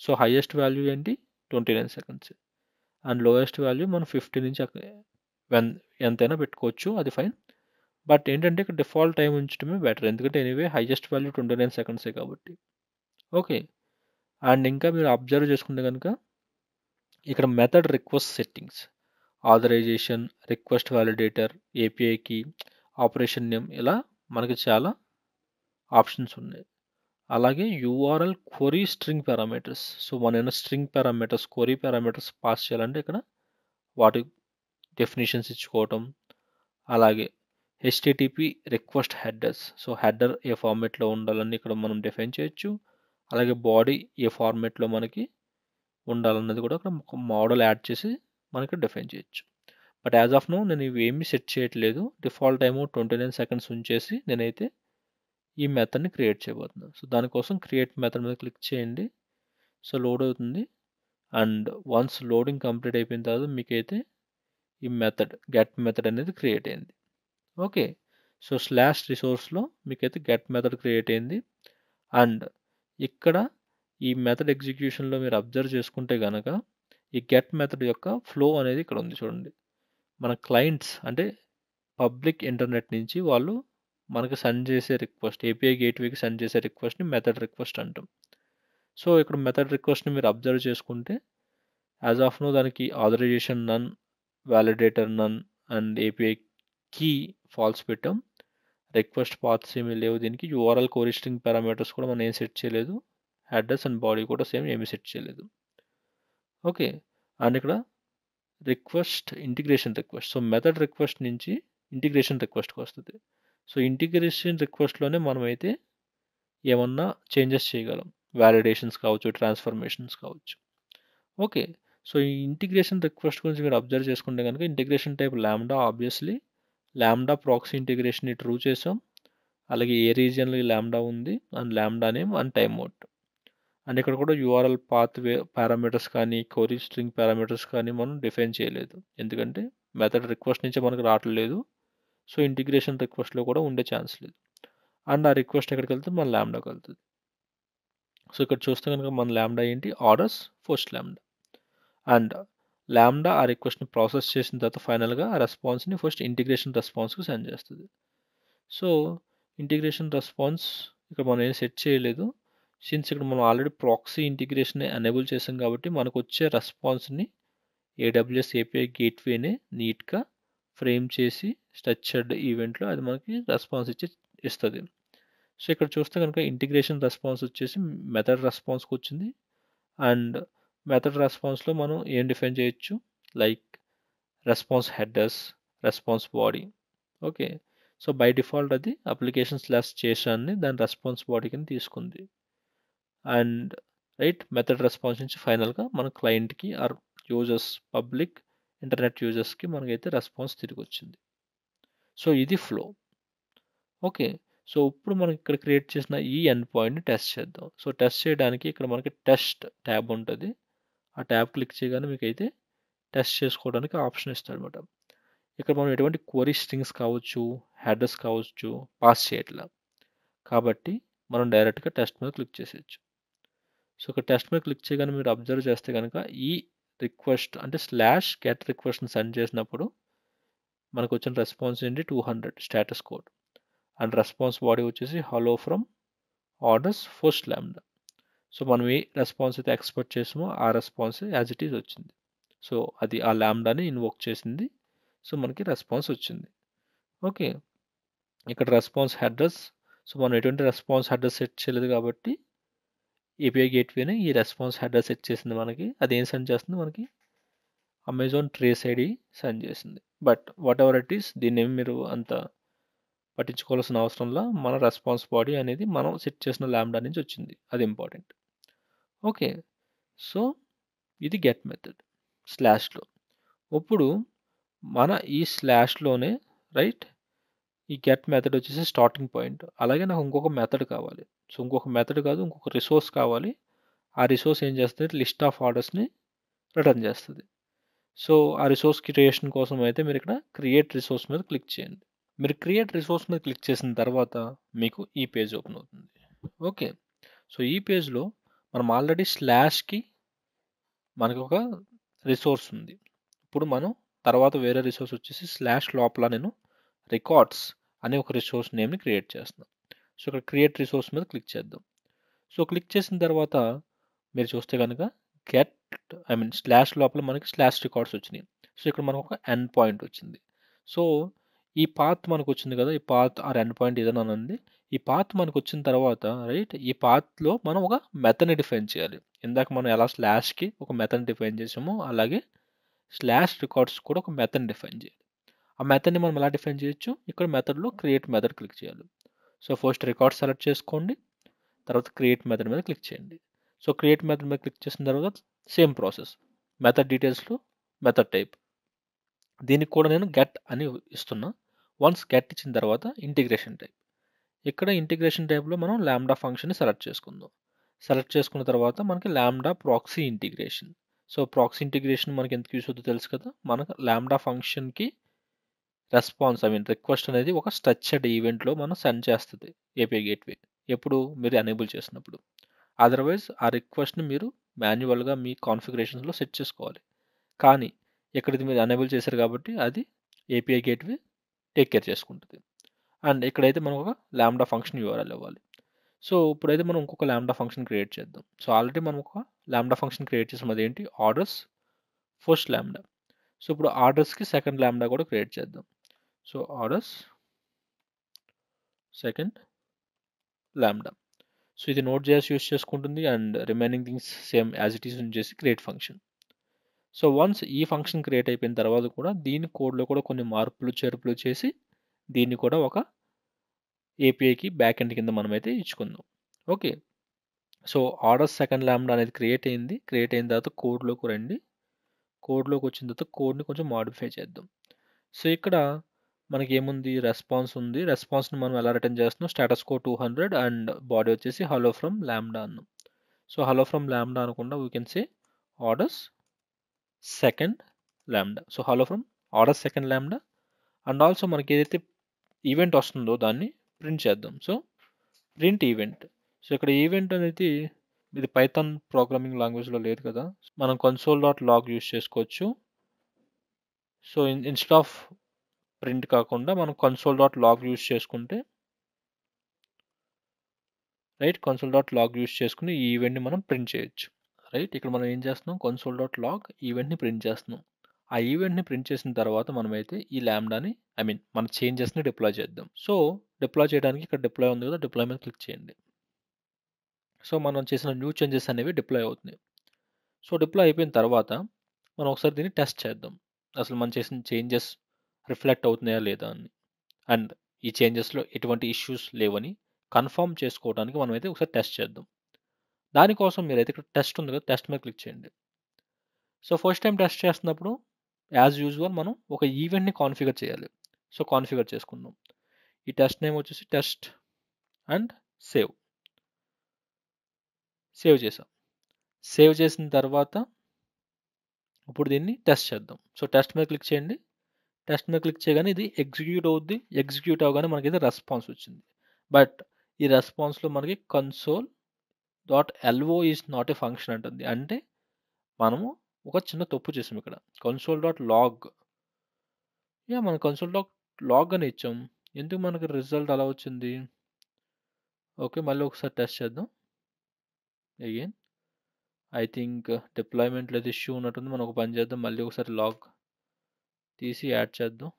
సో హైయెస్ట్ వాల్యూ ఏంటి, 29 సెకండ్స్. అండ్ లోయెస్ట్ వాల్యూ మనం 50 నుంచి ఎంతైనా పెట్టుకోవచ్చు, అది ఫైన్. బట్ ఏంటంటే ఇక్కడ డిఫాల్ట్ టైం ఉంచడమే బెటర్, ఎందుకంటే ఎనీవే హైయెస్ట్ వాల్యూ 29 సెకండ్సే కాబట్టి. ఓకే. అండ్ ఇంకా మీరు అబ్జర్వ్ చేసుకుంటే కనుక ఇక్కడ method request settings, authorization, request validator, API key, operation name, ఇలా మనకి చాలా ఆప్షన్స్ ఉన్నాయి. అలాగే URL query string parameters. So మన string parameters, query parameters pass చేయాలంటే ఇక్కడ వాటి డెఫినేషన్స్ ఇచ్చుకోవటం. అలాగే HTTP request headers. So header ఏ ఫార్మేట్లో ఉండాలని ఇక్కడ మనం డిఫైన్ చేయొచ్చు. అలాగే బాడీ ఏ ఫార్మేట్లో మనకి ఉండాలన్నది కూడా అక్కడ మోడల్ యాడ్ చేసి మనకి డిఫైన్ చేయొచ్చు. బట్ యాజ్ ఆఫ్ నో నేను ఇవి ఏమీ సెట్ చేయట్లేదు. డిఫాల్ట్ టైము 29 సెకండ్స్ ఉంచేసి నేనైతే ఈ మెథడ్ని క్రియేట్ చేయబోతున్నాను. సో దానికోసం క్రియేట్ మెథడ్ మీద క్లిక్ చేయండి. సో లోడ్ అవుతుంది. అండ్ వన్స్ లోడింగ్ కంప్లీట్ అయిపోయిన తర్వాత మీకైతే ఈ మెథడ్ గెట్ మెథడ్ అనేది క్రియేట్ అయింది. ఓకే. సో స్లాష్ రిసోర్స్లో మీకైతే గెట్ మెథడ్ క్రియేట్ అయింది. అండ్ ఇక్కడ ఈ మెథడ్ ఎగ్జిక్యూషన్లో మీరు అబ్జర్వ్ చేసుకుంటే కనుక ఈ గెట్ మెథడ్ యొక్క ఫ్లో అనేది ఇక్కడ ఉంది చూడండి. మన క్లయింట్స్ అంటే పబ్లిక్ ఇంటర్నెట్ నుంచి వాళ్ళు మనకి సెండ్ చేసే రిక్వెస్ట్, ఏపీఐ గేట్వేకి సెండ్ చేసే రిక్వెస్ట్ని మెథడ్ రిక్వెస్ట్ అంటాం. సో ఇక్కడ మెథడ్ రిక్వెస్ట్ని మీరు అబ్జర్వ్ చేసుకుంటే యాజ్ ఆఫ్ నో దానికి authorisation none, validator none and API key false పెట్టాం. రిక్వెస్ట్ పాత్స్ ఏమీ లేవు దీనికి. యూఆర్ఎల్ క్వరీ స్ట్రింగ్ పారామీటర్స్ కూడా మనం ఏం సెట్ చేయలేదు. హెడర్స్ అండ్ బాడీ కూడా సేమ్ ఏమీ సెట్ చేయలేదు. ఓకే. అండ్ ఇక్కడ request integration request. So method request నుంచి ఇంటిగ్రేషన్ రిక్వెస్ట్కి వస్తుంది. సో ఇంటిగ్రేషన్ రిక్వెస్ట్లోనే మనమైతే ఏమన్నా చేంజెస్ చేయగలం, వ్యాలిడేషన్స్ కావచ్చు, ట్రాన్స్ఫర్మేషన్స్ కావచ్చు. ఓకే. సో ఈ ఇంటిగ్రేషన్ రిక్వెస్ట్ గురించి మీరు అబ్జర్వ్ చేసుకుంటే కనుక ఇంటిగ్రేషన్ టైప్ ల్యాండా, ఆబ్వియస్లీ ల్యాండా ప్రాక్సీ ఇంటిగ్రేషన్ని ట్రూ చేసాం. అలాగే ఏ రీజియన్లో ఈ ల్యాండా ఉంది అండ్ ల్యాండా name and time out. And ఇక్కడ కూడా యూఆర్ఎల్ పాత్ పారామీటర్స్ కానీ క్వరీ స్ట్రింగ్ పారామీటర్స్ కానీ మనం డిఫైన్ చేయలేదు, ఎందుకంటే మెథడ్ రిక్వెస్ట్ నుంచే మనకు రావట్లేదు. సో ఇంటిగ్రేషన్ రిక్వెస్ట్లో కూడా ఉండే ఛాన్స్ లేదు. అండ్ ఆ రిక్వెస్ట్ ఎక్కడికి వెళ్తే మన ల్యాండాకి వెళ్తుంది. సో ఇక్కడ చూస్తే కనుక మన ల్యాండా ఏంటి, ఆర్డర్స్ ఫస్ట్ ల్యాండా. అండ్ ల్యాండా ఆ రిక్వెస్ట్ని ప్రాసెస్ చేసిన తర్వాత ఫైనల్గా ఆ రెస్పాన్స్ని ఫస్ట్ ఇంటిగ్రేషన్ రెస్పాన్స్కి సెండ్ చేస్తుంది. సో ఇంటిగ్రేషన్ రెస్పాన్స్ ఇక్కడ మనం ఏం సెట్ చేయలేదు. సిన్స్ ఇక్కడ మనం ఆల్రెడీ ప్రాక్సీ ఇంటిగ్రేషన్ ఎనేబుల్ చేసాం కాబట్టి మనకు వచ్చే రెస్పాన్స్ని ఏడబ్ల్యూఎస్ ఏపీఐ గేట్వేనే నీట్గా ఫ్రేమ్ చేసి స్ట్రక్చర్డ్ ఈవెంట్లో అది మనకి రెస్పాన్స్ ఇస్తుంది. సో ఇక్కడ చూస్తే కనుక ఇంటిగ్రేషన్ రెస్పాన్స్ వచ్చేసి మెథడ్ రెస్పాన్స్కి వచ్చింది. అండ్ మెథడ్ రెస్పాన్స్లో మనం ఏం డిఫైన్ చేయొచ్చు, like response headers, response body. Okay. So by default అది అప్లికేషన్ స్లాష్ చేసాన్ని దాని రెస్పాన్స్ బాడీ కింద తీసుకుంది. అండ్ రైట్ మెథడ్ రెస్పాన్స్ నుంచి ఫైనల్గా మన క్లయింట్కి ఆర్ యూజర్స్, పబ్లిక్ ఇంటర్నెట్ యూజర్స్కి మనకైతే రెస్పాన్స్ తిరిగి వచ్చింది. సో ఇది ఫ్లో. ఓకే. సో ఇప్పుడు మనం ఇక్కడ క్రియేట్ చేసిన ఈ ఎండ్ పాయింట్ని టెస్ట్ చేద్దాం. సో టెస్ట్ చేయడానికి ఇక్కడ మనకి టెస్ట్ ట్యాబ్ ఉంటుంది. ఆ ట్యాబ్ క్లిక్ చేయగానే మీకు అయితే టెస్ట్ చేసుకోవడానికి ఆప్షన్ ఇస్తాడు అనమాట. ఇక్కడ మనం ఎటువంటి క్వరీ స్ట్రింగ్స్ కావచ్చు, హెడర్స్ కావచ్చు పాస్ చేయట్లా, కాబట్టి మనం డైరెక్ట్గా టెస్ట్ మీద క్లిక్ చేసేయచ్చు. సో ఇక్కడ టెస్ట్ మీద క్లిక్ చేయగానే మీరు అబ్జర్వ్ చేస్తే కనుక ఈ రిక్వెస్ట్ అంటే స్లాష్ గెట్ రిక్వెస్ట్ని సెండ్ చేసినప్పుడు మనకు వచ్చిన రెస్పాన్స్ ఏంటి, 200 status code. And response body వచ్చేసి hello from orders first lambda. So మనం ఏ రెస్పాన్స్ అయితే ఎక్స్పెక్ట్ చేసామో ఆ రెస్పాన్స్ యాజ్ ఇట్ ఈజ్ వచ్చింది. సో అది ఆ ల్యాండాని ఇన్వోక్ చేసింది. సో మనకి రెస్పాన్స్ వచ్చింది. ఓకే. ఇక్కడ రెస్పాన్స్ హెడర్స్, సో మనం ఎటువంటి రెస్పాన్స్ హెడర్ సెట్ చేయలేదు కాబట్టి ఏపీఐ గేట్వేనే ఈ రెస్పాన్స్ హెడర్ సెట్ చేసింది మనకి. అది ఏం సెండ్ చేస్తుంది, మనకి అమెజాన్ ట్రేస్ ఐడి సెండ్ చేసింది. But what ever it is, దీన్ని ఏమి మీరు అంత పట్టించుకోవాల్సిన అవసరంలో మన రెస్పాన్స్ బాడీ అనేది మనం సెట్ చేసిన ల్యాండా నుంచి వచ్చింది, అది ఇంపార్టెంట్. ఓకే. సో ఇది గెట్ మెథడ్ స్లాష్లో. ఇప్పుడు మన ఈ స్లాష్లోనే రైట్ ఈ గెట్ మెథడ్ వచ్చేసి స్టార్టింగ్ పాయింట్. అలాగే నాకు ఇంకొక మెథడ్ కావాలి. సో ఇంకొక మెథడ్ కాదు, ఇంకొక రిసోర్స్ కావాలి. ఆ రిసోర్స్ ఏం చేస్తుంది, లిస్ట్ ఆఫ్ ఆర్డర్స్ని రిటర్న్ చేస్తుంది. సో ఆ రిసోర్స్ క్రియేషన్ కోసం అయితే మీరు ఇక్కడ క్రియేట్ రిసోర్స్ మీద క్లిక్ చేయండి. మీరు క్రియేట్ రిసోర్స్ మీద క్లిక్ చేసిన తర్వాత మీకు ఈ పేజ్ ఓపెన్ అవుతుంది. ఓకే, సో ఈ పేజ్లో మనం ఆల్రెడీ స్లాష్కి మనకు ఒక రిసోర్స్ ఉంది. ఇప్పుడు మనం తర్వాత వేరే రిసోర్స్ వచ్చేసి స్లాష్ లోపల నేను రికార్డ్స్ అనే ఒక రిసోర్స్ నేమ్ని క్రియేట్ చేస్తున్నాను. సో ఇక్కడ క్రియేట్ రిసోర్స్ మీద క్లిక్ చేద్దాం. సో క్లిక్ చేసిన తర్వాత మీరు చూస్తే కనుక స్లాష్ లోపల మనకి స్లాష్ రికార్డ్స్ వచ్చినాయి. సో ఇక్కడ మనకు ఒక ఎండ్ పాయింట్ వచ్చింది. సో ఈ పాత్ మనకు వచ్చింది కదా, ఈ పాత్ ఆర్ ఎండ్ పాయింట్ ఏదైనా ఉంది. ఈ పాత్ మనకు వచ్చిన తర్వాత రైట్, ఈ పాత్లో మనం ఒక మెథడ్ని డిఫైన్ చేయాలి. ఇందాక మనం ఎలా స్లాష్కి ఒక మెథడ్ డిఫైన్ చేసామో అలాగే స్లాష్ రికార్డ్స్ కూడా ఒక మెథడ్ డిఫైన్ చేయాలి. ఆ మెథడ్ని మనం ఎలా డిఫైన్ చేయొచ్చు, ఇక్కడ మెథడ్లో క్రియేట్ మెథడ్ క్లిక్ చేయాలి. సో ఫస్ట్ రికార్డ్ సెలెక్ట్ చేసుకోండి, తర్వాత క్రియేట్ మెథడ్ మీద క్లిక్ చేయండి. సో క్రియేట్ మెథడ్ మీద క్లిక్ చేసిన తర్వాత సేమ్ ప్రాసెస్, మెథడ్ డీటెయిల్స్లో మెథడ్ టైప్, దీనికి కూడా నేను గెట్ అని ఇస్తున్నా. వన్స్ గెట్ ఇచ్చిన తర్వాత ఇంటిగ్రేషన్ టైప్, ఇక్కడ ఇంటిగ్రేషన్ టైప్లో మనం లాంబ్డా ఫంక్షన్ని సెలెక్ట్ చేసుకుందాం. సెలెక్ట్ చేసుకున్న తర్వాత మనకి lambda proxy integration. So proxy integration మనకి ఎందుకు యూస్ అవుతుందో తెలుసు కదా, మనకు లాంబ్డా ఫంక్షన్కి రెస్పాన్స్ రిక్వెస్ట్ అనేది ఒక స్ట్రక్చర్డ్ ఈవెంట్లో మనం సెండ్ చేస్తుంది ఏపీఐ గేట్వే, ఎప్పుడు మీరు ఎనేబుల్ చేసినప్పుడు. అదర్వైజ్ ఆ రిక్వెస్ట్ని మీరు మాన్యువల్గా మీ కాన్ఫిగరేషన్స్లో సెట్ చేసుకోవాలి. కానీ ఇక్కడ ఇది మీరు ఎనేబుల్ చేశారు కాబట్టి అది ఏపీఐ గేట్వే టేక్ కేర్ చేసుకుంటుంది. అండ్ ఇక్కడైతే మనం ఒక లాంబ్డా ఫంక్షన్ యూఆర్ఎల్ ఇవ్వాలి. సో ఇప్పుడైతే మనం ఇంకొక లాంబ్డా ఫంక్షన్ క్రియేట్ చేద్దాం. సో ఆల్రెడీ మనం ఒక లాంబ్డా ఫంక్షన్ క్రియేట్ చేసాం, అదేంటి ఆర్డర్స్ ఫస్ట్ లాంబ్డా. సో ఇప్పుడు ఆర్డర్స్కి సెకండ్ లాంబ్డా కూడా క్రియేట్ చేద్దాం. So orders second lambda. So ఇది నోట్ చేసి యూస్ చేసుకుంటుంది and remaining things same as it is చేసి క్రియేట్ ఫంక్షన్. సో వన్స్ ఈ ఫంక్షన్ క్రియేట్ అయిపోయిన తర్వాత కూడా దీని కోడ్లో కూడా కొన్ని మార్పులు చేర్పులు చేసి దీన్ని కూడా ఒక ఏపీఐకి బ్యాక్ ఎండ్ కింద మనమైతే ఇచ్చుకుందాం. Okay, so orders second lambda అనేది క్రియేట్ అయింది. క్రియేట్ అయిన తర్వాత కోడ్లోకి రండి. కోడ్లోకి వచ్చిన తర్వాత కోడ్ని కొంచెం మాడిఫై చేద్దాం. సో ఇక్కడ మనకి ఏముంది, రెస్పాన్స్ ఉంది. రెస్పాన్స్ని మనం ఎలా రిటర్న్ చేస్తున్నాం, స్టేటస్ కో 200 అండ్ బాడీ వచ్చేసి హలో ఫ్రమ్ లాంబ్డా అన్నాం. సో హలో ఫ్రమ్ లాంబ్డా అనకుండా we can say orders second lambda. So hello from orders second lambda. And also మనకి ఏదైతే ఈవెంట్ వస్తుందో దాన్ని ప్రింట్ చేద్దాం. So print event. సో ఇక్కడ event అనేది ఇది పైథాన్ ప్రోగ్రామింగ్ లాంగ్వేజ్లో లేదు కదా, మనం console.log యూస్ చేసుకోవచ్చు. సో ఇన్స్టెడ్ ఆఫ్ ప్రింట్ కాకుండా మనం console.log యూస్ చేసుకుంటే రైట్, console.log యూస్ చేసుకుని ఈ ఈవెంట్ని మనం ప్రింట్ చేయొచ్చు. రైట్, ఇక్కడ మనం ఏం చేస్తున్నాం, console.log ఈవెంట్ని ప్రింట్ చేస్తున్నాం. ఆ ఈవెంట్ని ప్రింట్ చేసిన తర్వాత మనమైతే ఈ లాంబ్డాని మన చేంజెస్ని డిప్లాయ్ చేద్దాం. సో డిప్లాయ్ చేయడానికి ఇక్కడ డిప్లాయ్ ఉంది కదా, డిప్లాయ్ మీద క్లిక్ చేయండి. సో మనం చేసిన న్యూ చేంజెస్ అనేవి డిప్లాయ్ అవుతున్నాయి. సో డిప్లాయ్ అయిపోయిన తర్వాత మనం ఒకసారి దీన్ని టెస్ట్ చేద్దాం, అసలు మనం చేసిన చేంజెస్ రిఫ్లెక్ట్ అవుతున్నాయా లేదా అని. అండ్ ఈ చేంజెస్లో ఎటువంటి ఇష్యూస్ లేవని కన్ఫర్మ్ చేసుకోవడానికి మనం అయితే ఒకసారి టెస్ట్ చేద్దాం. దానికోసం మీరైతే ఇక్కడ టెస్ట్ ఉంది కదా, టెస్ట్ మీద క్లిక్ చేయండి. సో ఫస్ట్ టైం టెస్ట్ చేస్తున్నప్పుడు యాజ్ యూజువల్ మనం ఒక ఈవెంట్ని కాన్ఫిగర్ చేయాలి. సో కాన్ఫిగర్ చేసుకుందాం. ఈ టెస్ట్ నేమ్ వచ్చేసి టెస్ట్ అండ్ సేవ్ చేసాం. సేవ్ చేసిన తర్వాత ఇప్పుడు దీన్ని టెస్ట్ చేద్దాం. సో టెస్ట్ మీద క్లిక్ చేయండి. టెస్ట్ మీద క్లిక్ చేయగానే ఇది ఎగ్జిక్యూట్ అవుద్ది. ఎగ్జిక్యూట్ అవగానే మనకైతే రెస్పాన్స్ వచ్చింది. బట్ ఈ రెస్పాన్స్లో మనకి console.lo is not a function అంటుంది. అంటే మనము ఒక చిన్న తప్పు చేసాం ఇక్కడ. console.log మనం console.log అని ఇచ్చాం. ఎందుకు మనకి రిజల్ట్ అలా వచ్చింది? ఓకే, మళ్ళీ ఒకసారి టెస్ట్ చేద్దాం. అగైన్ ఐ థింక్ డిప్లాయ్మెంట్ లేదు, ఇష్యూ ఉన్నట్టుంది. మనం ఒక పని చేద్దాం, మళ్ళీ ఒకసారి లాగ్ తీసి యాడ్ చేద్దాం.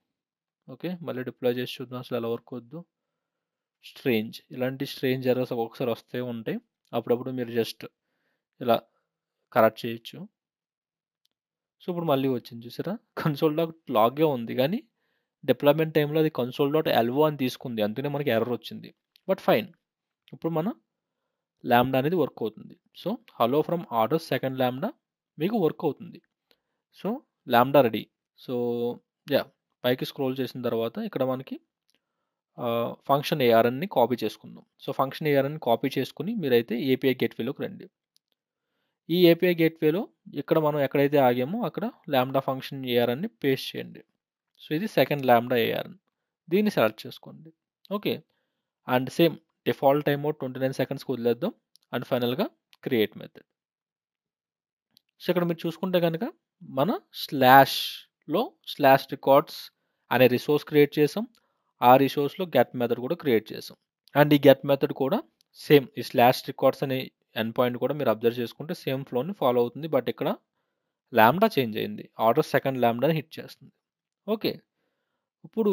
ఓకే, మళ్ళీ డిప్లాయ్ చేసి చూద్దాం అసలు ఎలా వర్క్ అవుద్దు. ఇలాంటి స్ట్రేంజ్ ఎర్రర్స్ ఒక్కొక్కసారి వస్తూ ఉంటాయి. అప్పుడప్పుడు మీరు జస్ట్ ఇలా కరెక్ట్ చేయొచ్చు. సో ఇప్పుడు మళ్ళీ వచ్చింది చూసారా, console.log ఉంది కానీ డిప్లాయ్మెంట్ టైంలో అది console.lo అని తీసుకుంది, అందుకనే మనకి ఎర్రర్ వచ్చింది. బట్ ఫైన్, ఇప్పుడు మన లాంబ్డా అనేది వర్క్ అవుతుంది. So hello from orders second lambda మీకు వర్క్ అవుతుంది. So lambda ready. సో పైకి స్క్రోల్ చేసిన తర్వాత ఇక్కడ మనకి ఫంక్షన్ ఏఆర్ఎన్ని కాపీ చేసుకుందాం. సో ఫంక్షన్ ఏఆర్ఎన్ని కాపీ చేసుకుని మీరైతే ఏపీఐ గేట్వేలోకి రండి. ఈ ఏపీఐ గేట్వేలో ఇక్కడ మనం ఎక్కడైతే ఆగామో అక్కడ లాంబ్డా ఫంక్షన్ ఏఆర్ అని పేస్ట్ చేయండి. సో ఇది సెకండ్ లాంబ్డా ఏఆర్, దీన్ని సెలెక్ట్ చేసుకోండి. Okay, and same default time out 29 సెకండ్స్కి వదిలేద్దాం. అండ్ ఫైనల్గా క్రియేట్ మెథడ్. సో ఇక్కడ మీరు చూసుకుంటే కనుక మన స్లాష్లో స్లాష్ రికార్డ్స్ అనే రిసోర్స్ క్రియేట్ చేసాం. ఆ రిసోర్స్లో గెట్ మెథడ్ కూడా క్రియేట్ చేసాం. అండ్ ఈ గెట్ మెథడ్ కూడా సేమ్ ఈ స్లాష్ రికార్డ్స్ అనే ఎండ్ పాయింట్ కూడా మీరు అబ్జర్వ్ చేసుకుంటే సేమ్ ఫ్లోని ఫాలో అవుతుంది. బట్ ఇక్కడ లాంబ్డా చేంజ్ అయింది, ఆర్డర్ సెకండ్ లాంబ్డాని హిట్ చేస్తుంది. ఓకే, ఇప్పుడు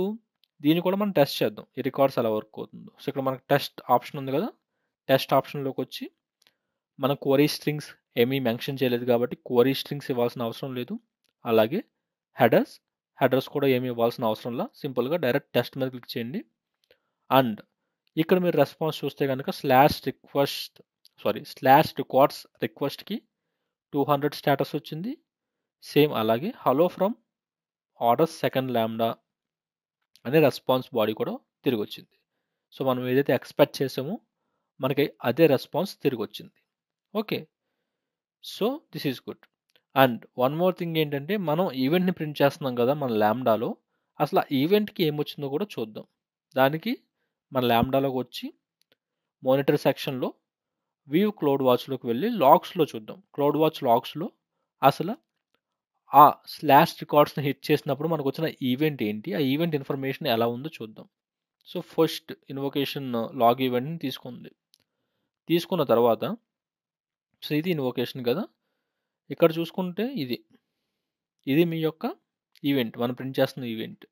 దీన్ని కూడా మనం టెస్ట్ చేద్దాం ఈ రికార్డ్స్ ఎలా వర్క్ అవుతుందో. సో ఇక్కడ మనకు టెస్ట్ ఆప్షన్ ఉంది కదా, టెస్ట్ ఆప్షన్లోకి వచ్చి మన క్వరీ స్ట్రింగ్స్ ఏమీ మెన్షన్ చేయలేదు కాబట్టి క్వరీ స్ట్రింగ్స్ ఇవ్వాల్సిన అవసరం లేదు. అలాగే హెడర్స్ కూడా ఏమీ ఇవ్వాల్సిన అవసరం లేదు. సింపుల్గా డైరెక్ట్ టెస్ట్ మీద క్లిక్ చేయండి. అండ్ ఇక్కడ మీరు రెస్పాన్స్ చూస్తే కనుక స్లాష్ రికార్డ్స్ రిక్వెస్ట్కి 200 స్టేటస్ వచ్చింది. సేమ్ అలాగే hello from order second lambda అనే రెస్పాన్స్ బాడీ కూడా తిరిగి వచ్చింది. సో మనం ఏదైతే ఎక్స్పెక్ట్ చేసామో మనకి అదే రెస్పాన్స్ తిరిగి వచ్చింది. Okay, so this is good. And one more thing ఏంటంటే మనం ఈవెంట్ని ప్రింట్ చేస్తున్నాం కదా మన లాంబ్డాలో, అసలు ఆ ఈవెంట్కి ఏమొచ్చిందో కూడా చూద్దాం. దానికి మన లాంబ్డాలోకి వచ్చి మానిటర్ సెక్షన్లో వ్యూ క్లౌడ్ వాచ్లోకి వెళ్ళి లాగ్స్లో చూద్దాం. క్లౌడ్ వాచ్ లాగ్స్లో అసలు ఆ స్లాష్ రికార్డ్స్ని హిట్ చేసినప్పుడు మనకు వచ్చిన ఈవెంట్ ఏంటి, ఆ ఈవెంట్ ఇన్ఫర్మేషన్ ఎలా ఉందో చూద్దాం. సో ఫస్ట్ ఇన్వొకేషన్ లాగ్ ఈవెంట్ని తీసుకున్న తర్వాత, సో ఇది ఇన్వొకేషన్ కదా, ఇక్కడ చూసుకుంటే ఇది మీ యొక్క ఈవెంట్, మనం ప్రింట్ చేస్తున్న ఈవెంట్.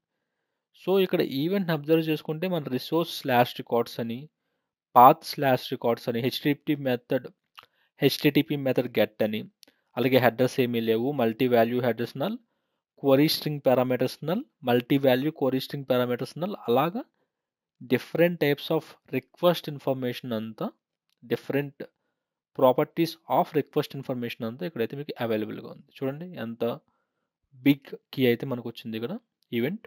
సో ఇక్కడ ఈవెంట్ని అబ్జర్వ్ చేసుకుంటే మన రిసోర్స్ స్లాష్ రికార్డ్స్ అని, పాత్ స్లాష్ రికార్డ్స్ అని, హెచ్టిటిపి మెథడ్ గెట్ అని, అలాగే హెడర్స్ ఏమీ లేవు, multi value headers null, query string parameters null, multi value query string parameters null, అలాగా different types of request information అంతా, different properties of request information అంతా ఇక్కడైతే మీకు అవైలబుల్గా ఉంది. చూడండి ఎంత బిగ్ కీ అయితే మనకు వచ్చింది ఇక్కడ ఈవెంట్.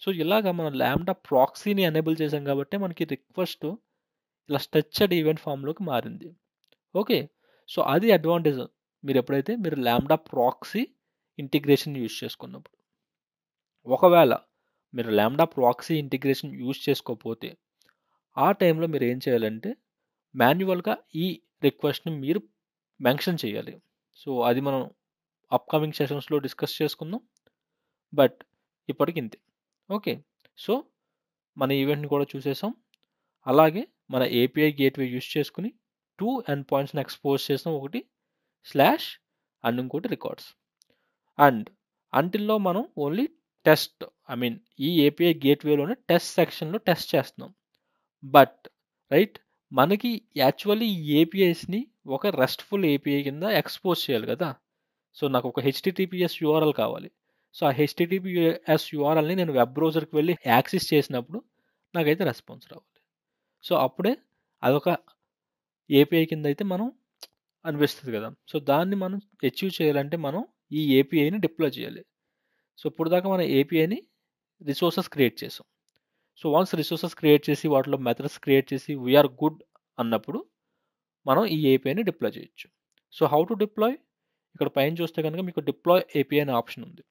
సో ఇలాగా మనం లాంబ్డా ప్రాక్సీని ఎనేబుల్ చేసాం కాబట్టి మనకి రిక్వెస్ట్ ఇలా స్ట్రక్చర్డ్ ఈవెంట్ ఫామ్లోకి మారింది. ఓకే, సో అది అడ్వాంటేజ్ మీరు లాంబ్డా ప్రాక్సీ ఇంటిగ్రేషన్ యూజ్ చేసుకున్నప్పుడు. ఒకవేళ మీరు లాంబ్డా ప్రాక్సీ ఇంటిగ్రేషన్ యూజ్ చేసుకోకపోతే ఆ టైంలో మీరు ఏం చేయాలంటే మాన్యువల్గా ఈ రిక్వెస్ట్ని మీరు మెన్షన్ చేయాలి. సో అది మనం అప్కమింగ్ సెషన్స్లో డిస్కస్ చేసుకుందాం. బట్ ఇప్పటికి ఇంతే. ఓకే, సో మన ఈవెంట్ని కూడా చూసేసాం. అలాగే మన ఏపీఐ గేట్వే యూజ్ చేసుకుని 2 ఎండ్ పాయింట్స్ని ఎక్స్పోజ్ చేసాం, ఒకటి స్లాష్ అండ్ ఇంకోటి రికార్డ్స్. అండ్ అంటిల్లో మనం ఓన్లీ ఈ ఏపీఐ గేట్వేలోనే టెస్ట్ సెక్షన్లో టెస్ట్ చేస్తున్నాం. బట్ మనకి యాక్చువల్లీ ఈ ఏపీఐస్ని ఒక రెస్ట్ఫుల్ ఏపీఐ కింద ఎక్స్పోజ్ చేయాలి కదా. సో నాకు ఒక హెచ్టిటిపిఎస్ యూఆర్ఎల్ కావాలి. సో ఆ హెచ్టిటిపిఎస్ యూఆర్ఎల్ని నేను వెబ్ బ్రౌజర్కి వెళ్ళి యాక్సెస్ చేసినప్పుడు నాకైతే రెస్పాన్స్ రావాలి. సో అప్పుడే అదొక ఏపీఐ కింద అయితే మనం అనిపిస్తుంది కదా. సో దాన్ని మనం అచీవ్ చేయాలంటే మనం ఈ ఏపీఐని డిప్లాయ్ చేయాలి. సో ఇప్పుడు దాకా మన ఏపీఐని రిసోర్సెస్ క్రియేట్ చేసాం. సో వన్స్ రిసోర్సెస్ క్రియేట్ చేసి వాటిలో మెథడ్స్ క్రియేట్ చేసి వీఆర్ గుడ్ అన్నప్పుడు మనం ఈ ఏపీఐని డిప్లాయ్ చేయొచ్చు. సో హౌ టు డిప్లాయ్, ఇక్కడ పైన చూస్తే కనుక మీకు డిప్లాయ్ ఏపీఐ అనే ఆప్షన్ ఉంది.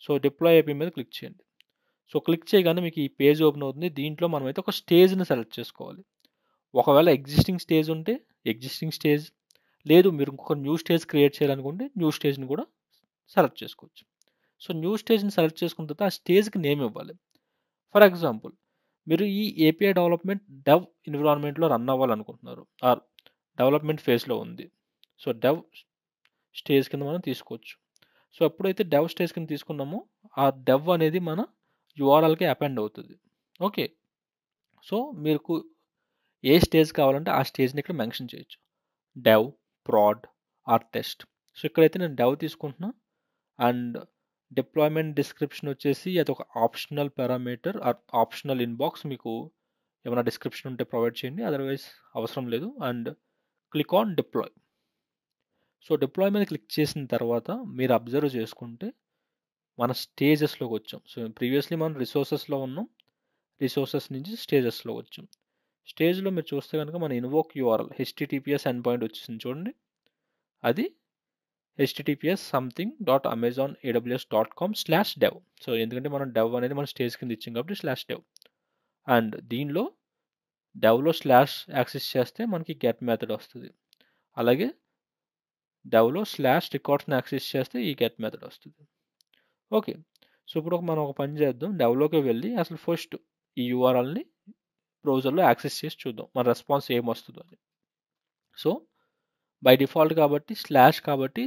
సో డిప్లాయ్ ఏపీఐ మీద క్లిక్ చేయండి. సో క్లిక్ చేయగానే మీకు ఈ పేజ్ ఓపెన్ అవుతుంది. దీంట్లో మనం అయితే ఒక స్టేజ్ని సెలెక్ట్ చేసుకోవాలి. ఒకవేళ ఎగ్జిస్టింగ్ స్టేజ్ ఉంటే ఎగ్జిస్టింగ్ స్టేజ్, లేదు మీరు ఇంకొక న్యూ స్టేజ్ క్రియేట్ చేయాలనుకుంటే న్యూ స్టేజ్ని కూడా సెలెక్ట్ చేసుకోవచ్చు. సో న్యూ స్టేజ్ని సెలెక్ట్ చేసుకున్న తర్వాత ఆ స్టేజ్కి నేమ్ ఇవ్వాలి. ఫర్ ఎగ్జాంపుల్ మీరు ఈ ఏపీఐ డెవలప్మెంట్ డెవ్ ఎన్విరాన్మెంట్లో రన్ అవ్వాలనుకుంటున్నారు, ఆర్ డెవలప్మెంట్ ఫేజ్లో ఉంది. సో డెవ్ స్టేజ్ కింద మనం తీసుకోవచ్చు. సో ఎప్పుడైతే డెవ్ స్టేజ్ కింద తీసుకున్నామో ఆ డెవ్ అనేది మన యూఆర్ఎల్కి అపెండ్ అవుతుంది. ఓకే, సో మీకు ఏ స్టేజ్ కావాలంటే ఆ స్టేజ్ని ఇక్కడ మెన్షన్ చేయొచ్చు, dev, prod or test. So ఇక్కడైతే నేను డెవ్ తీసుకుంటున్నా. అండ్ డిప్లాయ్మెంట్ డిస్క్రిప్షన్ వచ్చేసి అది ఒక optional parameter or optional inbox, మీకు ఏమైనా డిస్క్రిప్షన్ ఉంటే ప్రొవైడ్ చేయండి, అదర్వైజ్ అవసరం లేదు. And click on deploy. So deploy మీద క్లిక్ చేసిన తర్వాత మీరు అబ్జర్వ్ చేసుకుంటే మన స్టేజెస్లోకి వచ్చాం. సో ప్రీవియస్లీ మనం రిసోర్సెస్లో ఉన్నాం, రిసోర్సెస్ నుంచి స్టేజెస్లో వచ్చాం. స్టేజ్లో మీరు చూస్తే కనుక మన invoke URL HTTPS end point వచ్చేసింది చూడండి, అది https something.amazonaws.com/dev. సో ఎందుకంటే మనం dev అనేది మన స్టేజ్ కింద ఇచ్చాం కాబట్టి /dev. అండ్ దీనిలో devలో స్లాష్ యాక్సెస్ చేస్తే మనకి గెట్ మెథడ్ వస్తుంది. అలాగే devలో /recordsని యాక్సెస్ చేస్తే ఈ గెట్ మెథడ్ వస్తుంది. ఓకే, సో ఇప్పుడు మనం ఒక పని చేద్దాం. devలోకి వెళ్ళి అసలు ఫస్ట్ ఈ యూఆర్ఎల్ని బ్రౌజర్లో యాక్సెస్ చేసి చూద్దాం మన రెస్పాన్స్ ఏమొస్తుందో అని. సో బై డిఫాల్ట్ కాబట్టి స్లాష్ కాబట్టి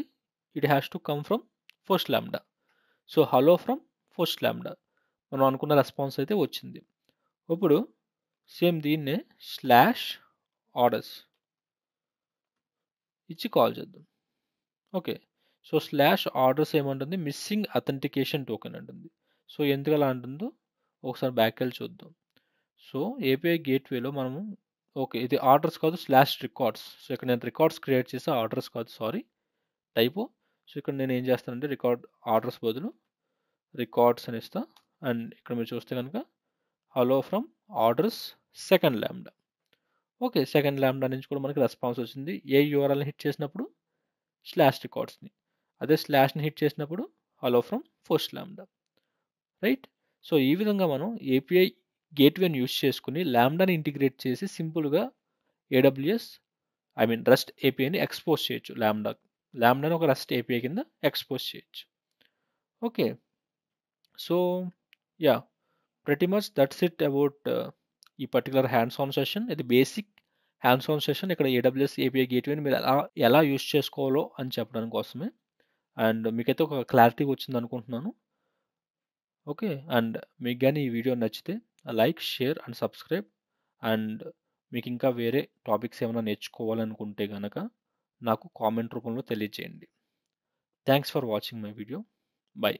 it has to come from first lambda. So hello from first lambda మనం అనుకున్న రెస్పాన్స్ అయితే వచ్చింది. ఇప్పుడు సేమ్ దీన్నే /orders ఇచ్చి కాల్ చేద్దాం. ఓకే, సో /orders ఏమంటుంది, మిస్సింగ్ అథెంటికేషన్ టోకెన్ అంటుంది. సో ఎందుకు అలా అంటుందో ఒకసారి బ్యాక్ వెళ్ళి చూద్దాం. సో ఏపీఐ గేట్వేలో మనము ఓకే ఇది ఆర్డర్స్ కాదు /records. సో ఇక్కడ నేను రికార్డ్స్ క్రియేట్ చేస్తే ఆర్డర్స్ కాదు, సారీ టైపో. సో ఇక్కడ నేను ఏం చేస్తానంటే ఆర్డర్స్ బదులు రికార్డ్స్ అని ఇస్తా. అండ్ ఇక్కడ మీరు చూస్తే కనుక hello from orders second lambda. Okay, second lambda నుంచి కూడా మనకి రెస్పాన్స్ వచ్చింది. ఏ యూఆర్ఎల్ని హిట్ చేసినప్పుడు /recordsని, అదే స్లాష్ని హిట్ చేసినప్పుడు hello from first lambda. Right, so ఈ విధంగా మనం ఏపీఐ గేట్వేని యూస్ చేసుకుని లాంబ్డాని ఇంటిగ్రేట్ చేసి సింపుల్గా రెస్ట్ ఏపీఐని ఎక్స్పోజ్ చేయొచ్చు. లాంబ్డాని ఒక రెస్ట్ ఏపీఐ కింద ఎక్స్పోజ్ చేయొచ్చు. Okay, so yeah pretty much that's it about ఈ పర్టికులర్ హ్యాండ్స్ ఆన్ సెషన్. ఇది బేసిక్ హ్యాండ్స్ ఆన్ సెషన్. ఇక్కడ AWS API గేట్వేని మీరు ఎలా యూస్ చేసుకోవాలో అని చెప్పడానికి కోసమే. అండ్ మీకైతే ఒక క్లారిటీ వచ్చింది అనుకుంటున్నాను. ఓకే, అండ్ మీకు కానీ ఈ వీడియో నచ్చితే like, share and subscribe. And మీకు ఇంకా వేరే టాపిక్స్ ఏమైనా నేర్చుకోవాలనుకుంటే కనుక నాకు కామెంట్ రూపంలో తెలియజేయండి. Thanks for watching my video. By.